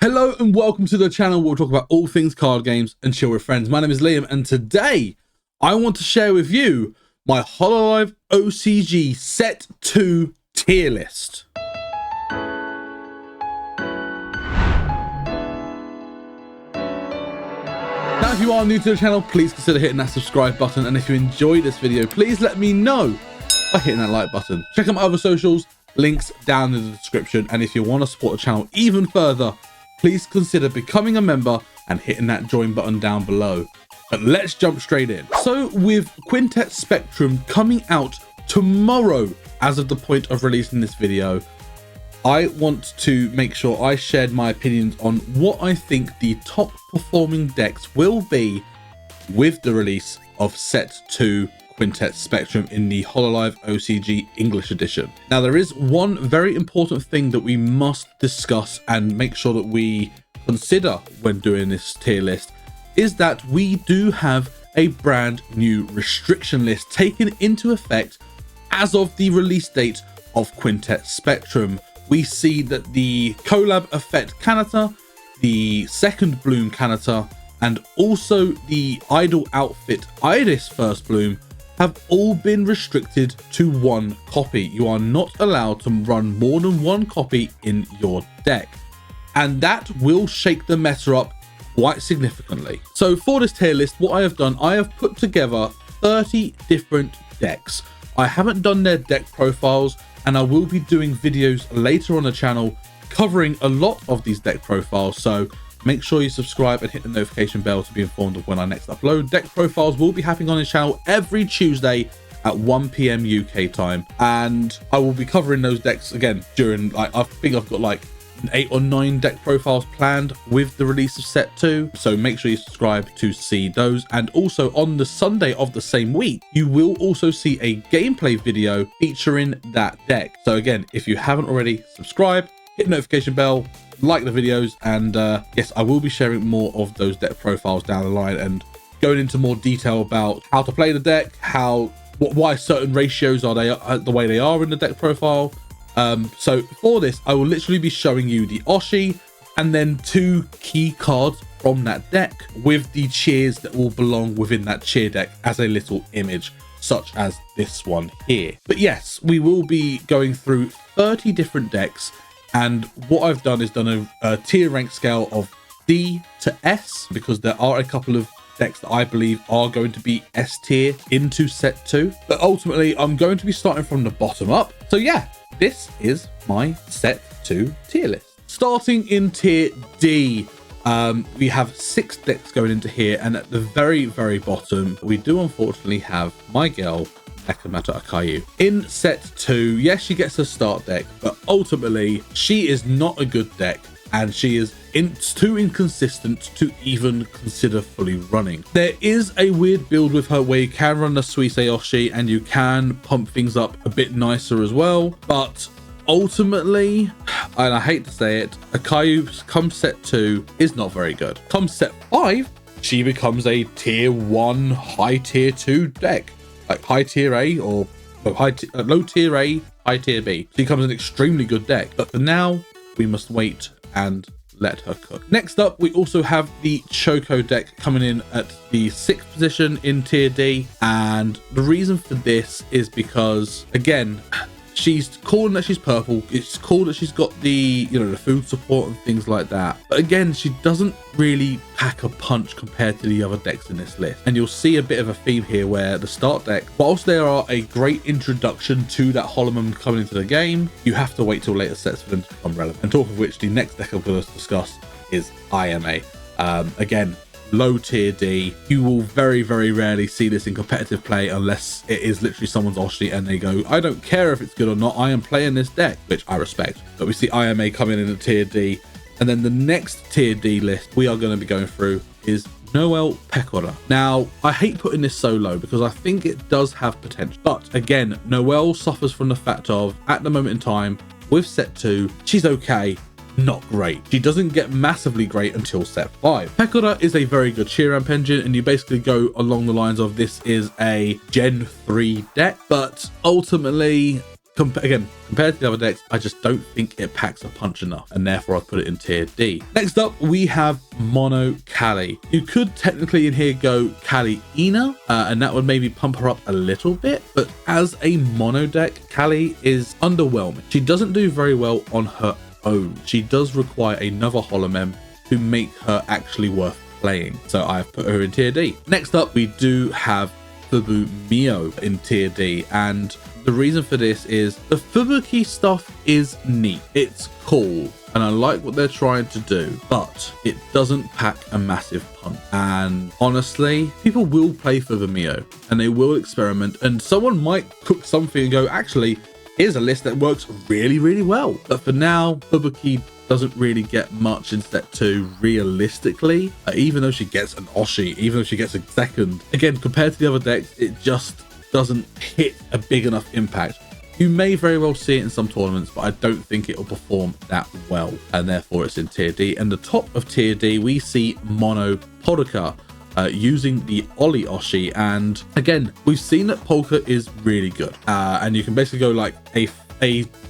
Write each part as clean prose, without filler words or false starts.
Hello and welcome to the channel where we'll talk about all things card games and chill with friends. My name is Liam and today I want to share with you my Hololive OCG Set 2 tier list. Now if you are new to the channel, please consider hitting that subscribe button, and if you enjoyed this video, please let me know by hitting that like button. Check out my other socials, links down in the description, and if you want to support the channel even further, please consider becoming a member and hitting that join button down below. But let's jump straight in. So with Quintet Spectrum coming out tomorrow as of the point of releasing this video, I want to make sure I shared my opinions on what I think the top performing decks will be with the release of Set 2 Quintet Spectrum in the Hololive OCG English edition. Now there is one very important thing that we must discuss and make sure that we consider when doing this tier list, is that we do have a brand new restriction list taken into effect as of the release date of Quintet Spectrum. We see that the collab effect Kanata, the second bloom Kanata, and also the idol outfit Iris First Bloom have all been restricted to one copy. You are not allowed to run more than one copy in your deck, and that will shake the meta up quite significantly. So for this tier list, what I have done, I have put together 30 different decks. I haven't done their deck profiles, and I will be doing videos later on the channel covering a lot of these deck profiles, so make sure you subscribe and hit the notification bell to be informed of when I next upload. Deck profiles will be happening on this channel every Tuesday at 1 PM UK time, and I will be covering those decks again during, I think I've got like 8 or 9 deck profiles planned with the release of Set 2, so make sure you subscribe to see those. And also on the Sunday of the same week, you will also see a gameplay video featuring that deck. So again, if you haven't already, subscribe, hit the notification bell, like the videos, and yes, I will be sharing more of those deck profiles down the line and going into more detail about how to play the deck, why certain ratios are the way they are in the deck profile. So for this, I will literally be showing you the Oshi and then 2 key cards from that deck with the cheers that will belong within that cheer deck as a little image, such as this one here. But yes, we will be going through 30 different decks, and what I've done is done a tier rank scale of D to S, because there are a couple of decks that I believe are going to be S tier into Set 2. But ultimately, I'm going to be starting from the bottom up. So yeah, this is my Set 2 tier list. Starting in tier D, we have 6 decks going into here, and at the very, very bottom, we do unfortunately have my girl, Nakamata Akayu. In Set 2, yes, she gets a start deck, but ultimately, she is not a good deck, and she is too inconsistent to even consider fully running. There is a weird build with her where you can run the Suisei Oshi and you can pump things up a bit nicer as well, but ultimately, and I hate to say it, Akayu come Set 2 is not very good. Come Set 5, she becomes a tier 1 high tier 2 deck, like high tier A or low tier A, high tier B. She becomes an extremely good deck, but for now, we must wait and let her cook. Next up, we also have the Choco deck coming in at the 6th position in tier D, and the reason for this is because, again, she's cool in that she's purple. It's cool that she's got the, the food support and things like that. But again, she doesn't really pack a punch compared to the other decks in this list. And you'll see a bit of a theme here where the start deck, whilst they are a great introduction to that Holloman coming into the game, you have to wait till later sets for them to become relevant. And talk of which, the next deck I'm going to discuss is IMA. Again, low tier D. You will very, very rarely see this in competitive play unless it is literally someone's Oshi and they go, I don't care if it's good or not, I am playing this deck, which I respect. But we see IMA coming in at tier D. And then the next tier D list we are going to be going through is Noelle Pecora. Now, I hate putting this so low because I think it does have potential. But again, Noelle suffers from the fact of, at the moment in time, with Set 2, she's okay, not great. She doesn't get massively great until Set 5. Pecora is a very good cheer ramp engine, and you basically go along the lines of this is a Gen 3 deck, but ultimately again, compared to the other decks, I just don't think it packs a punch enough, and therefore I've put it in tier D. Next up, we have Mono Kali. You could technically in here go Kali Ina, and that would maybe pump her up a little bit, but as a mono deck, Kali is underwhelming. She doesn't do very well on her own. She does require another Holomem to make her actually worth playing, so I've put her in tier D. Next up, we do have Fubu Mio in tier D, and the reason for this is the Fubuki stuff is neat. It's cool, and I like what they're trying to do, but it doesn't pack a massive punch. And honestly, people will play Fubu Mio, and they will experiment, and someone might cook something and go, actually, here's a list that works really, really well. But for now, Fubuki doesn't really get much in set 2 realistically, even though she gets an Oshi, even though she gets a second. Again, compared to the other decks, it just doesn't hit a big enough impact. You may very well see it in some tournaments, but I don't think it will perform that well, and therefore it's in tier D. And the top of tier D, we see Mono Polka using the Oli Oshi, and again, we've seen that Polka is really good, and you can basically go like a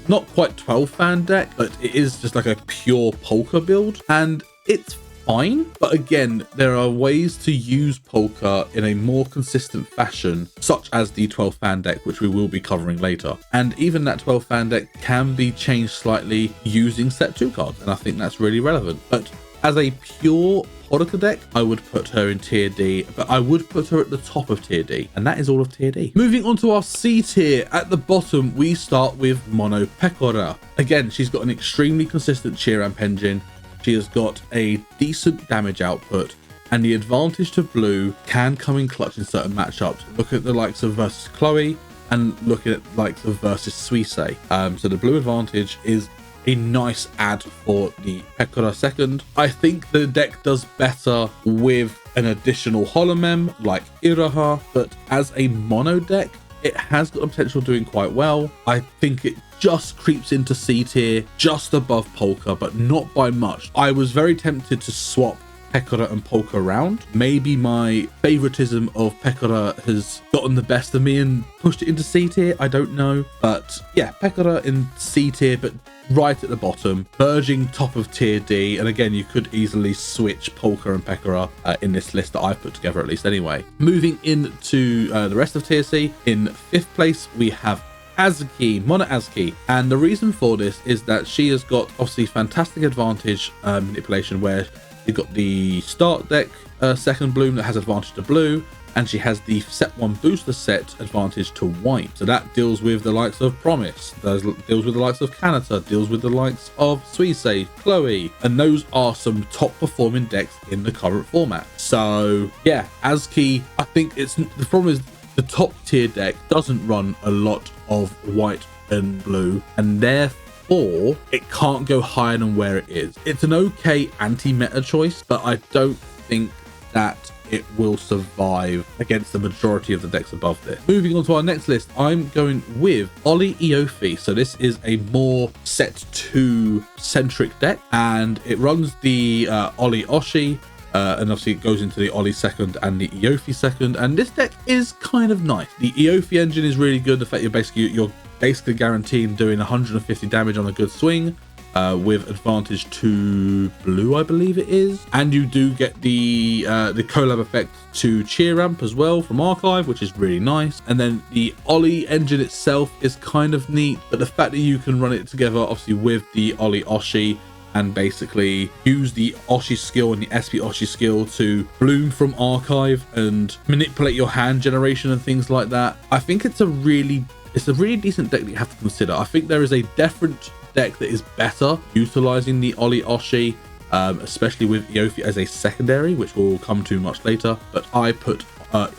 not quite 12-fan deck, but it is just like a pure Polka build, and it's fine. But again, there are ways to use Polka in a more consistent fashion, such as the 12-fan deck, which we will be covering later. And even that 12-fan deck can be changed slightly using set 2 cards, and I think that's really relevant. But as a pure Polka deck, I would put her in tier D, but I would put her at the top of tier D, and that is all of tier D. Moving on to our C tier, at the bottom, we start with Mono Pekora. Again, she's got an extremely consistent cheer amp engine. She has got a decent damage output, and the advantage to blue can come in clutch in certain matchups. Look at the likes of versus Chloe, and look at likes of versus Suisse. So the blue advantage is a nice add for the Pekora second. I think the deck does better with an additional Holomem like Iraha, but as a mono deck, it has got the potential of doing quite well. I think it just creeps into C tier, just above Polka, but not by much. I was very tempted to swap Pekora and Polka around. Maybe my favoritism of Pekora has gotten the best of me and pushed it into C tier, I don't know. But yeah, Pekora in C tier, but right at the bottom, verging top of tier D. And again, you could easily switch Polka and Pekora in this list that I've put together, at least anyway. Moving into the rest of tier C, in 5th place, we have Azuki, Mono Azuki, and the reason for this is that she has got obviously fantastic advantage manipulation, where you've got the start deck second bloom that has advantage to blue, and she has the set 1 booster set advantage to white. So that deals with the likes of Promise, deals with the likes of Kanata, deals with the likes of Suisse, Chloe, and those are some top performing decks in the current format. So yeah, Azuki, I think the problem is the top tier deck doesn't run a lot of white and blue, and therefore it can't go higher than where it is. It's an okay anti-meta choice, but I don't think that it will survive against the majority of the decks above this. Moving on to our next list, I'm going with Oli Iofi. So this is a more set 2 centric deck, and it runs the Oli Oshi, and obviously it goes into the Oli second and the Iofi second, and this deck is kind of nice. The Iofi engine is really good. The fact you're basically guaranteeing doing 150 damage on a good swing, with advantage to blue, I believe it is, and you do get the collab effect to cheer ramp as well from Archive, which is really nice. And then the Oli engine itself is kind of neat, but the fact that you can run it together obviously with the Oli Oshi and basically use the Oshi skill and the SP Oshi skill to bloom from Archive and manipulate your hand generation and things like that, I think it's a really decent deck that you have to consider. I think there is a different deck that is better utilizing the Oli Oshi, especially with Iofi as a secondary, which we'll come to much later. But I put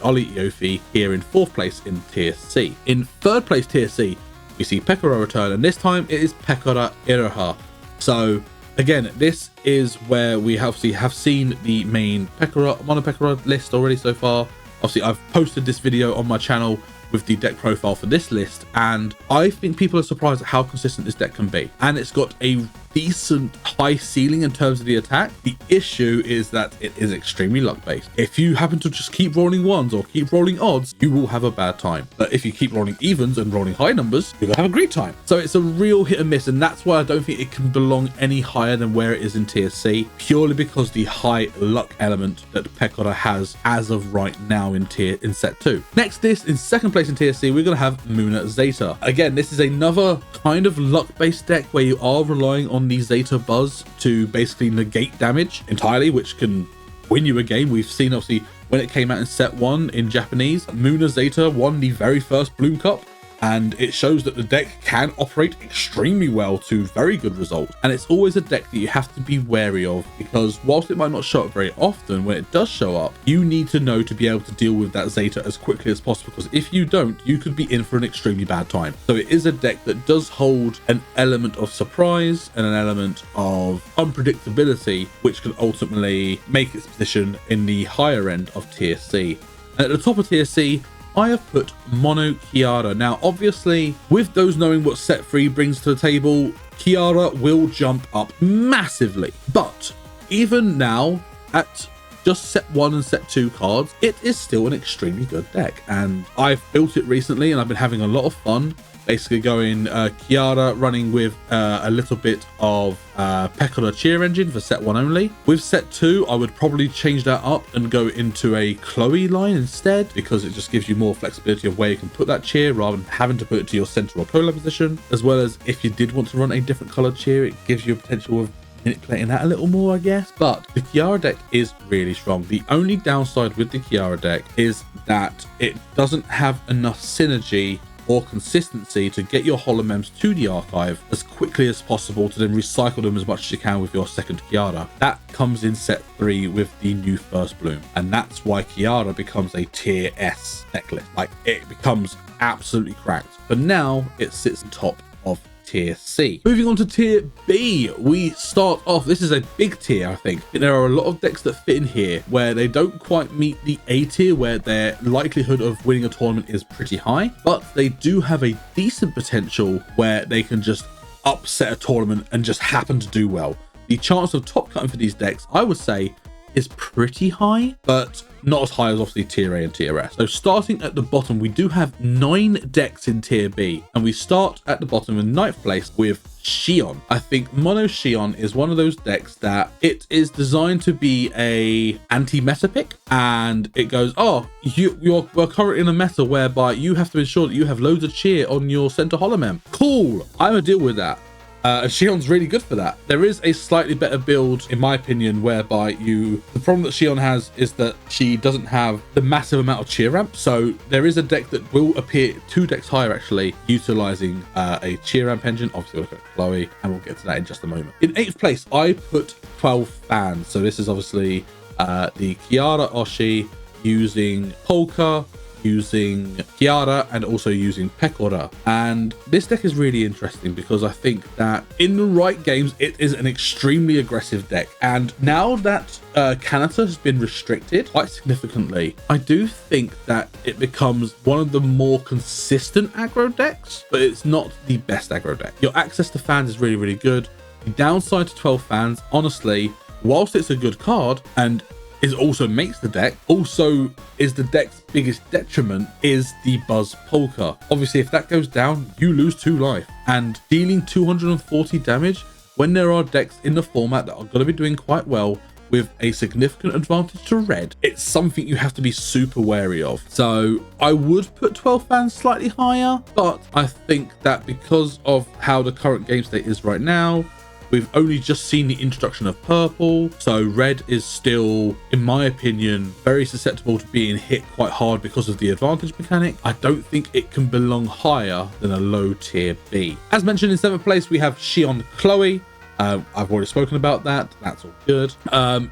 Oli Iofi here in 4th place in tier C. In 3rd place tier C, we see Pekora return, and this time it is Pekora Iraha. So again, this is where we obviously have seen the main Mono Pekora list already so far. Obviously, I've posted this video on my channel with the deck profile for this list, and I think people are surprised at how consistent this deck can be. And it's got a decent high ceiling in terms of the attack. The issue is that it is extremely luck based. If you happen to just keep rolling ones or keep rolling odds, you will have a bad time. But if you keep rolling evens and rolling high numbers, you're gonna have a great time. So it's a real hit and miss, and that's why I don't think it can belong any higher than where it is in tier C, purely because the high luck element that Pekora has as of right now in set 2. Next, this in second place in tier C, we're gonna have Muna Zeta. Again, this is another kind of luck based deck where you are relying on the Zeta buzz to basically negate damage entirely, which can win you a game. We've seen obviously when it came out in set 1 in Japanese, Muna Zeta won the very first Bloom Cup, and it shows that the deck can operate extremely well to very good results. And it's always a deck that you have to be wary of, because whilst it might not show up very often, when it does show up, you need to know to be able to deal with that Zeta as quickly as possible, because if you don't, you could be in for an extremely bad time. So it is a deck that does hold an element of surprise and an element of unpredictability, which can ultimately make its position in the higher end of tier C. And at the top of tier C, I have put Mono Kiara. Now, obviously, with those knowing what set 3 brings to the table, Kiara will jump up massively. But even now, at just set 1 and set 2 cards, it is still an extremely good deck. And I've built it recently, and I've been having a lot of fun. Basically going Kiara running with a little bit of Pekora cheer engine for set 1 only. With set 2, I would probably change that up and go into a Chloe line instead, because it just gives you more flexibility of where you can put that cheer rather than having to put it to your center or polar position. As well as if you did want to run a different colored cheer, it gives you a potential of manipulating that a little more, I guess. But the Kiara deck is really strong. The only downside with the Kiara deck is that it doesn't have enough synergy or consistency to get your holomems to the archive as quickly as possible to then recycle them as much as you can with your second Kiara. That comes in set 3 with the new first bloom, and that's why Kiara becomes a tier S necklace. Like, it becomes absolutely cracked, but now it sits on top of tier C. Moving on to tier B, we start off, this is a big tier. I think there are a lot of decks that fit in here where they don't quite meet the A tier, where their likelihood of winning a tournament is pretty high, but they do have a decent potential where they can just upset a tournament and just happen to do well. The chance of top cutting for these decks, I would say, is pretty high, but not as high as obviously tier A and tier S. So starting at the bottom, we do have 9 decks in tier B, and we start at the bottom in 9th place with Xion. I think Mono Xion is one of those decks that it is designed to be a anti-meta pick, and it goes, oh, we're currently in a meta whereby you have to ensure that you have loads of cheer on your center holomem. Cool, I'm gonna deal with that. Xion's really good for that. There is a slightly better build, in my opinion, whereby the problem that Xion has is that she doesn't have the massive amount of cheer ramp. So there is a deck that will appear 2 decks higher, actually, utilizing a cheer ramp engine. Obviously, we'll look at Chloe, and we'll get to that in just a moment. In 8th place, I put 12 fans. So this is obviously the Kiara Oshi using Polka, using Kiara, and also using Pekora. And this deck is really interesting because I think that in the right games, it is an extremely aggressive deck. And now that Kanata has been restricted quite significantly, I do think that it becomes one of the more consistent aggro decks, but it's not the best aggro deck. Your access to fans is really, really good. The downside to 12 fans, honestly, whilst it's a good card and it also makes the deck, also is the deck's biggest detriment is the Buzz Polka. Obviously, if that goes down, you lose 2 life. And dealing 240 damage when there are decks in the format that are going to be doing quite well with a significant advantage to red, it's something you have to be super wary of. So I would put 12 fans slightly higher, but I think that because of how the current game state is right now, we've only just seen the introduction of purple, so red is still, in my opinion, very susceptible to being hit quite hard because of the advantage mechanic. I don't think it can belong higher than a low tier B. As mentioned, in 7th place, we have Xion Chloe. I've already spoken about that. That's all good.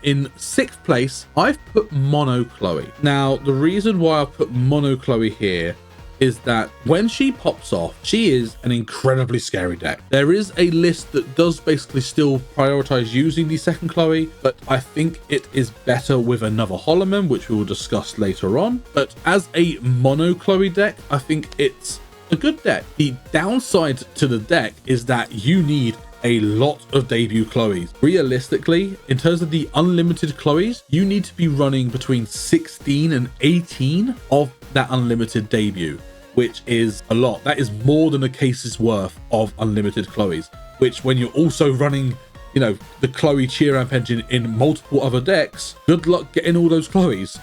In 6th place, I've put Mono Chloe. Now, the reason why I put Mono Chloe here is that when she pops off, she is an incredibly scary deck. There is a list that does basically still prioritize using the second Chloe, but I think it is better with another holomem, which we will discuss later on. But as a mono Chloe deck, I think it's a good deck. The downside to the deck is that you need a lot of debut Chloes. Realistically, in terms of the unlimited Chloes, you need to be running between 16 and 18 of that unlimited debut, which is a lot. That is more than a case's worth of unlimited Chloes, which when you're also running, you know, the Chloe cheer amp engine in multiple other decks, good luck getting all those Chloes.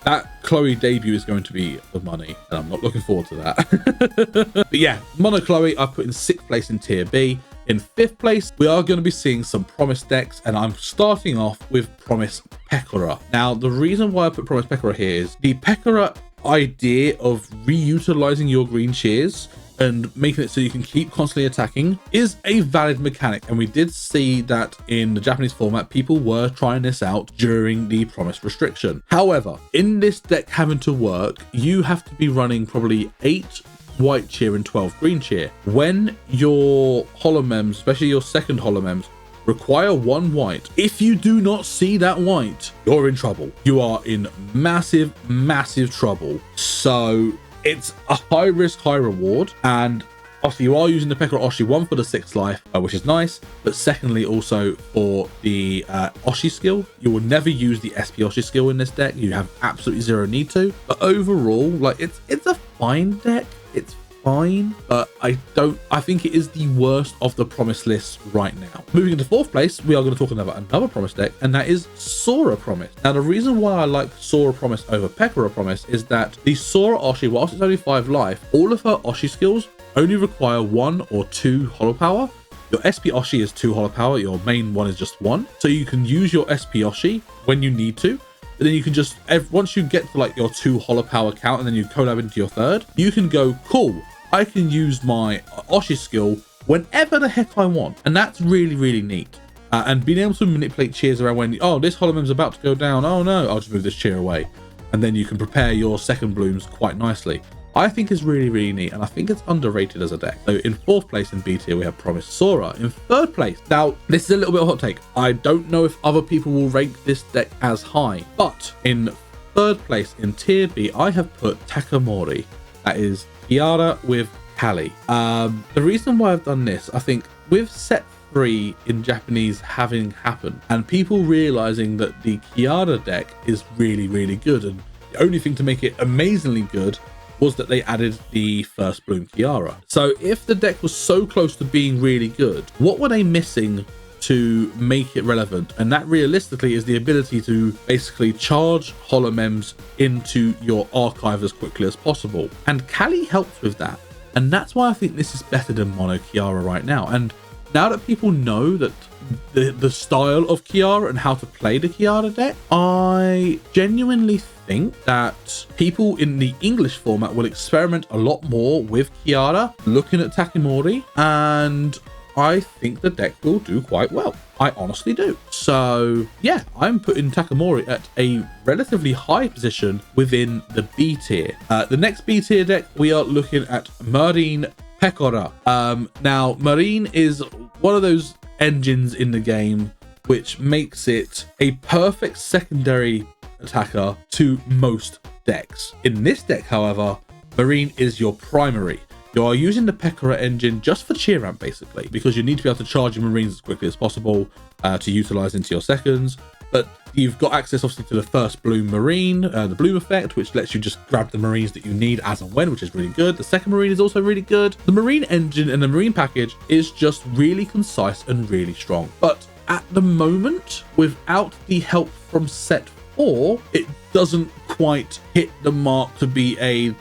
That Chloe debut is going to be the money, and I'm not looking forward to that. But yeah, Mono Chloe I put in 6th place in tier B. In 5th place, we are going to be seeing some Promise decks, and I'm starting off with Promise Pekora. Now, the reason why I put Promise Pekora here is the Pekora idea of reutilizing your green cheers and making it so you can keep constantly attacking is a valid mechanic, and we did see that in the Japanese format people were trying this out during the Promise restriction. However, in this deck having to work, you have to be running probably 8 white cheer and 12 green cheer. When your holomems, especially your second holomems, require 1 white, if you do not see that white, you're in trouble. You are in massive trouble. So it's a high risk, high reward, and obviously you are using the Pekora Oshi, 1 for the 6th life, which is nice, but secondly also for the Oshi skill. You will never use the SP Oshi skill in this deck. You have absolutely zero need to. But overall, like, it's a fine deck. It's fine, but I think it is the worst of the Promise list right now. Moving into 4th place, we are going to talk about another Promise deck, and that is Sora Promise. Now, the reason why I like Sora Promise over Pekora Promise is that the Sora Oshi, whilst it's only 5 life, all of her Oshi skills only require 1 or 2 holo power. Your SP Oshi is 2 holo power, your main one is just 1, so you can use your SP Oshi when you need to. But then you can just, once you get to like your 2 holo power count and then you collab into your 3rd, you can go, cool, I can use my Oshi skill whenever the heck I want. And that's really neat. And being able to manipulate cheers around when, oh, this holomem's about to go down. Oh no, I'll just move this cheer away. And then you can prepare your second blooms quite nicely. I think is really neat, and I think it's underrated as a deck. So in 4th place in B tier, we have Promise Sora. In 3rd place, now this is a little bit of a hot take. I don't know if other people will rank this deck as high, but in 3rd place in tier B, I have put Takamori. That is Kiara with Kali. The reason why I've done this, I think with set 3 in Japanese having happened and people realizing that the Kiara deck is really good, and the only thing to make it amazingly good was that they added the first bloom Kiara. So if the deck was so close to being really good, what were they missing to make it relevant? And that realistically is the ability to basically charge holomems into your archive as quickly as possible. And Kali helps with that. And that's why I think this is better than Mono Kiara right now. And now that people know that the style of Kiara and how to play the Kiara deck, I genuinely think that people in the English format will experiment a lot more with Kiara, looking at Takamori, and I think the deck will do quite well. I honestly do. So yeah, I'm putting Takamori at a relatively high position within the B tier. The next B tier deck, we are looking at Marine Pekora. Now, Marine is one of those engines in the game which makes it a perfect secondary attacker to most decks. In this deck, however, Marine is your primary. You are using the Pekora engine just for cheer ramp, basically, because you need to be able to charge your Marines as quickly as possible to utilize into your seconds. But you've got access, obviously, to the first bloom Marine, the bloom effect, which lets you just grab the Marines that you need as and when, which is really good. The second Marine is also really good. The Marine engine and the Marine package is just really concise and really strong. But at the moment, without the help from set 4, it doesn't quite hit the mark to be a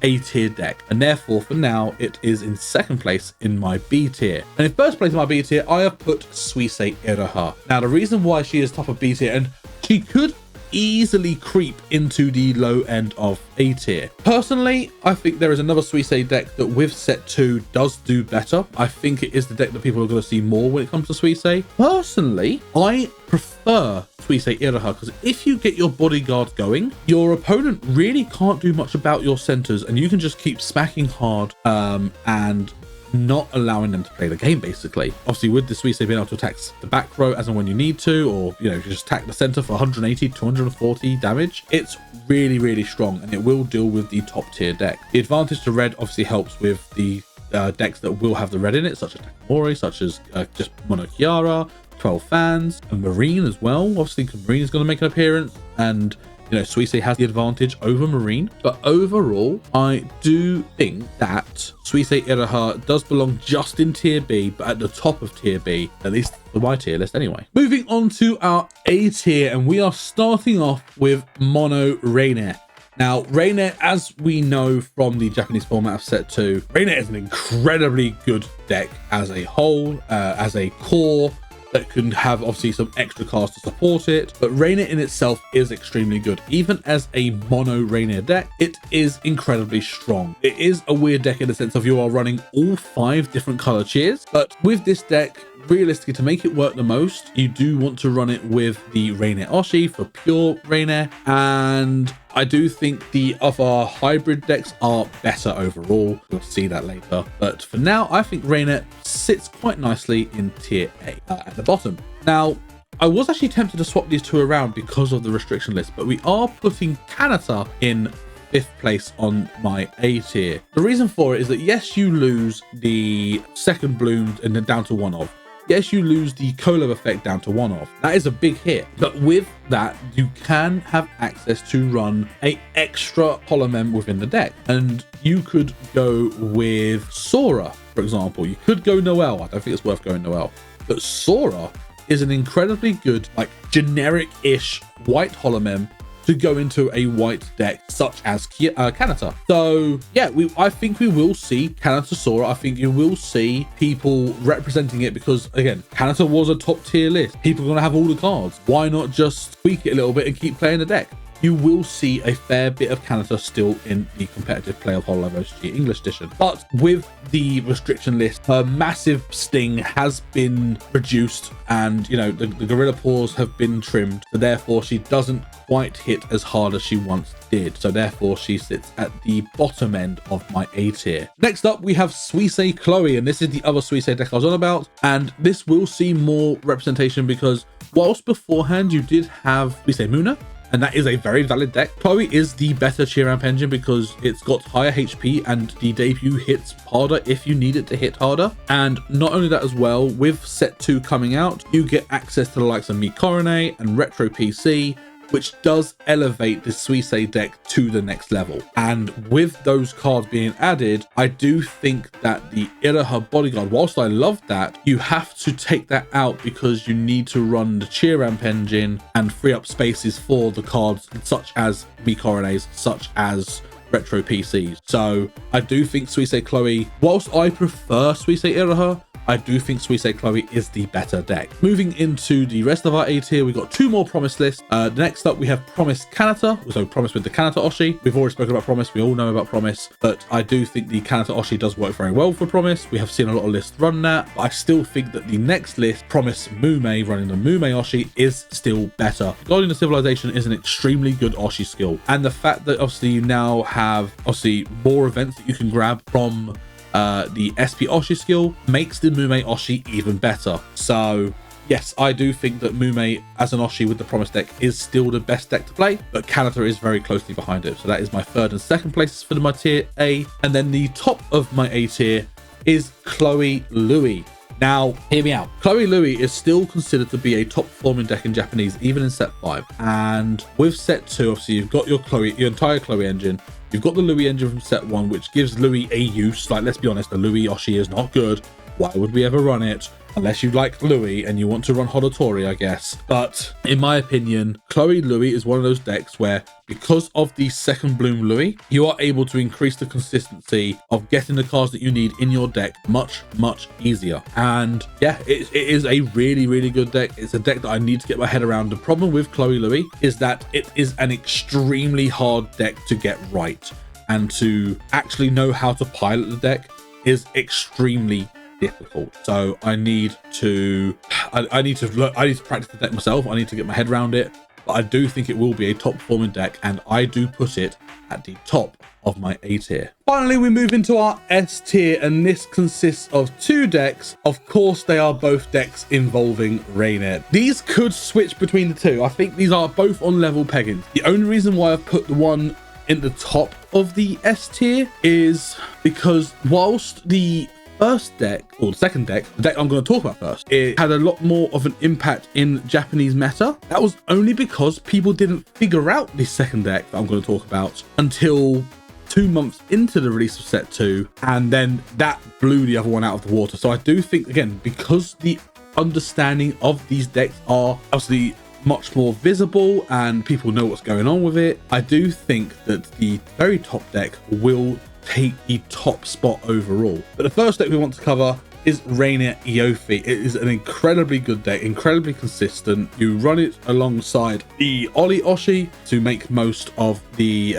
A tier deck, and therefore for now it is in 2nd place in my B tier. And in 1st place in my B tier, I have put Suisei Iraha. Now, the reason why she is top of B tier, and she could easily creep into the low end of A tier. Personally, I think there is another Suisei deck that with set 2 does do better. I think it is the deck that people are going to see more when it comes to Suisei. Personally, I prefer Suisei Iraha because if you get your bodyguard going, your opponent really can't do much about your centers, and you can just keep smacking hard and not allowing them to play the game, basically. Obviously, with the Suisei being able to attack the back row as and when you need to, or, you know, you just attack the center for 180, 240 damage, it's really strong, and it will deal with the top tier deck. The advantage to red obviously helps with the decks that will have the red in it, such as Takamori, such as just Mono Kiara, 12 fans, and Marine as well. Obviously, Marine is going to make an appearance, and you know, Suisei has the advantage over Marine. But overall, I do think that Suisei Iroha does belong just in tier B, but at the top of tier B, at least for my tier list anyway. Moving on to our A tier, and we are starting off with Mono Reine. Now, Reine, as we know from the Japanese format of set 2, Reine is an incredibly good deck as a whole, as a core, that can have obviously some extra cards to support it, but Reine in itself is extremely good. Even as a mono Reine deck, it is incredibly strong. It is a weird deck in the sense of you are running all 5 different color tiers, but with this deck, realistically, to make it work the most, you do want to run it with the Reine Oshi for pure Reine, and I do think the other hybrid decks are better overall. We'll see that later, but for now, I think Reine sits quite nicely in tier A at the bottom. Now, I was actually tempted to swap these two around because of the restriction list, but we are putting Kanata in 5th place on my A tier. The reason for it is that yes, you lose the second bloom and then down to 1 of. Yes, you lose the Hololive effect down to 1 of. That is a big hit. But with that, you can have access to run an extra Holomem within the deck. And you could go with Sora, for example. You could go Noelle. I don't think it's worth going Noelle. But Sora is an incredibly good, like, generic-ish white Holomem to go into a white deck such as Kanata. So yeah, I think we will see Kanata Sora. I think you will see people representing it because again, Kanata was a top tier list. People are going to have all the cards. Why not just tweak it a little bit and keep playing the deck? You will see a fair bit of Kanata still in the competitive play of Hololive OCG English edition. But with the restriction list, her massive sting has been reduced and, you know, the gorilla paws have been trimmed. So therefore, she doesn't quite hit as hard as she once did. So therefore, she sits at the bottom end of my A tier. Next up, we have Suisei Chloe, and this is the other Suisei deck I was on about. And this will see more representation because whilst beforehand you did have Suisei Muna, and that is a very valid deck, Chloe is the better cheer ramp engine because it's got higher HP and the debut hits harder if you need it to hit harder. And not only that as well, with set 2 coming out, you get access to the likes of Mikorone and Retro PC, which does elevate the Suisei deck to the next level. And with those cards being added, I do think that the Iroha Bodyguard, whilst I love that, you have to take that out because you need to run the cheer ramp engine and free up spaces for the cards such as Mikorones, such as Retro PCs. So I do think Suisei Chloe, whilst I prefer Suisei Iroha, I do think Suisei Chloe is the better deck. Moving into the rest of our A tier, we've got 2 more Promise lists. Next up, we have Promise Kanata. So Promise with the Kanata Oshi. We've already spoken about Promise. We all know about Promise, but I do think the Kanata Oshi does work very well for Promise. We have seen a lot of lists run that, but I still think that the next list, Promise Mume, running the Mume Oshi, is still better. Guardian of Civilization is an extremely good Oshi skill. And the fact that obviously you now have obviously more events that you can grab from the SP Oshi skill makes the Mume Oshi even better. So yes, I do think that Mume as an Oshi with the Promise deck is still the best deck to play, but Kanata is very closely behind it. So that is my 3rd and 2nd places for my tier A. And then the top of my A tier is Chloe Louis. Now, hear me out. Chloe Louis is still considered to be a top performing deck in Japanese, even in set 5. And with set 2, obviously you've got your entire Chloe engine. You've got the Louis engine from set 1, which gives Louis a use. Like, let's be honest, the Louis Oshi is not good. Why would we ever run it? Unless you like Louis and you want to run Hodotori, I guess. But in my opinion, Chloe Louis is one of those decks where, because of the second bloom Louis, you are able to increase the consistency of getting the cards that you need in your deck much, much easier. And yeah, it is a really, really good deck. It's a deck that I need to get my head around. The problem with Chloe Louis is that it is an extremely hard deck to get right. And to actually know how to pilot the deck is extremely difficult. So I need to practice the deck myself. I need to get my head around it, but I do think it will be a top performing deck, and I do put it at the top of my A tier. Finally, we move into our S tier, and this consists of 2 decks. Of course, they are both decks involving Reine. These could switch between the 2. I think these are both on level pegging. The only reason why I've put the one in the top of the S tier is because whilst the first deck, or the second deck, the deck I'm going to talk about first, it had a lot more of an impact in Japanese meta. That was only because people didn't figure out the second deck that I'm going to talk about until 2 months into the release of set 2, and then that blew the other one out of the water. So I do think, again, because the understanding of these decks are obviously much more visible and people know what's going on with it, I do think that the very top deck will take the top spot overall. But the first deck we want to cover is Rainier Iofi. It is an incredibly good deck, incredibly consistent. You run it alongside the Oli Oshi to make most of the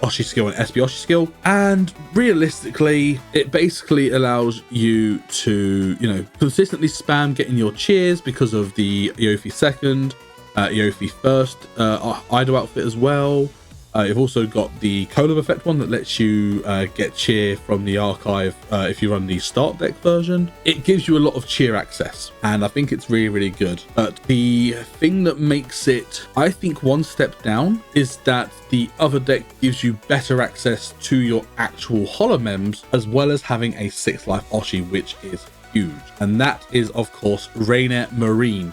Oshi skill and SP Oshi skill, and realistically it basically allows you to, you know, consistently spam getting your cheers because of the Iofi second, Iofi first idol outfit as well. You've also got the Collab effect one that lets you get cheer from the archive if you run the start deck version. It gives you a lot of cheer access, and I think it's really, really good. But the thing that makes it, I think, one step down is that the other deck gives you better access to your actual holomems, as well as having a 6-life Oshi, which is huge. And that is, of course, Rainier Marine.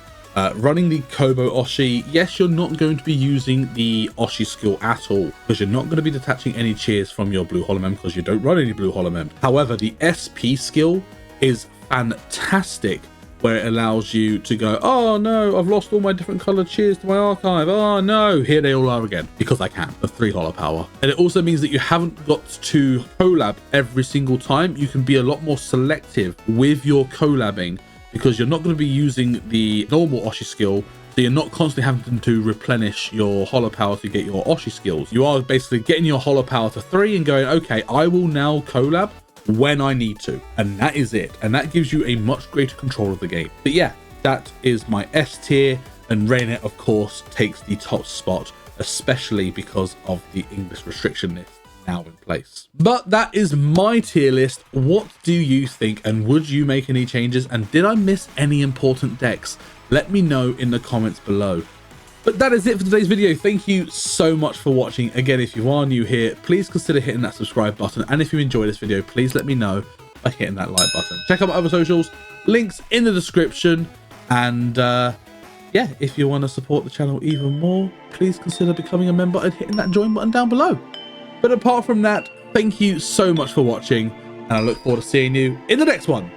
Running the Kobo Oshi, yes, you're not going to be using the Oshi skill at all, because you're not going to be detaching any cheers from your blue holomem because you don't run any blue holomem. However, the SP skill is fantastic, where it allows you to go, oh no, I've lost all my different colored cheers to my archive. Oh no, here they all are again, because I can, the 3 holo power. And it also means that you haven't got to collab every single time. You can be a lot more selective with your collabing, because you're not going to be using the normal Oshi skill, so you're not constantly having to replenish your holo power to get your Oshi skills. You are basically getting your holo power to 3 and going, okay, I will now collab when I need to, and that is it. And that gives you a much greater control of the game. But yeah, that is my S tier, and Rainier, of course, takes the top spot, especially because of the English restriction list now in place. But that is my tier list. What do you think, and would you make any changes, and did I miss any important decks? Let me know in the comments below. But that is it for today's video. Thank you so much for watching. Again, if you are new here, please consider hitting that subscribe button, and if you enjoyed this video, please let me know by hitting that like button. Check out my other socials, links in the description, and yeah, if you want to support the channel even more, please consider becoming a member and hitting that join button down below. But apart from that, thank you so much for watching, and I look forward to seeing you in the next one.